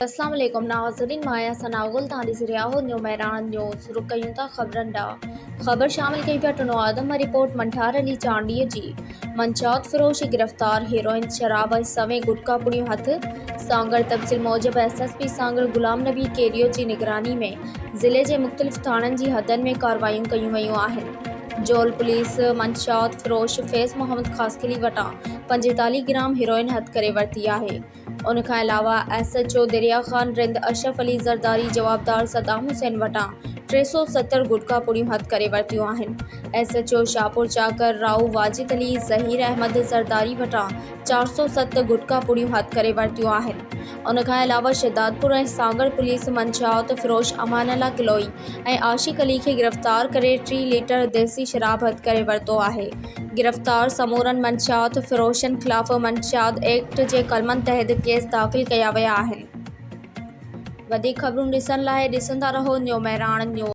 अस्सलाम वालेकुम नाज़रीन, माया सनागुल ताली से रियाहो न्यू मैरान न्यूज़ रुकयूं था खबरन डा खबर शामिल कई पिया टनो आदम रिपोर्ट मंठार अली चांडीअ जी मंशात फ़रोश गिरफ्तार हीरोइन शराब सवें गुटका पुड़ियों हथ सांगड़ तफ़सील मूजिब SSP सांगड़ गुलाम नबी केरियो जी निगरानी में ज़िले के मुख्तलिफ़ थानन की हदन में कार्रवाइयूं कयूं वयूं आहिनि। जोल पुलिस मंशात फ़रोश फैज़ मोहम्मद खासकिली वटां 45 ग्राम हीरोइन हथ करे वरती है। उन खां अलावा SHO दरिया खान रिंद अशरफ अली ज़रदारी जवाबदार सदाम हुसैन वटां 370 गुटका पुड़ियों हथ करे वरतियूं आहिनि। SHO शाहपुर चाकर राऊ वाजिद अली ज़हीर अहमद ज़रदारी वटां 407 गुटका पुड़ियों हथ करे वरतियूं आहिनि। उन खां अलावा शहदादपुर ऐं सांगड़ पुलिस मंशात फ़रोश अमान अल्ला किलोई ऐं आशिक अली खे गिरफ्तार करे 3 लीटर देसी शराब हथ करे वरतो आहे। गिरफ्तार समूरन मंशात फ़रोशन खिलाफ़ मंशियात एक्ट जे कलमनि तहत केस दाख़िल कया विया आहिनि। वधीक ख़बरूं ॾिसण लाइ ॾिसंदा रहो न्यू मैरान न्यूज़।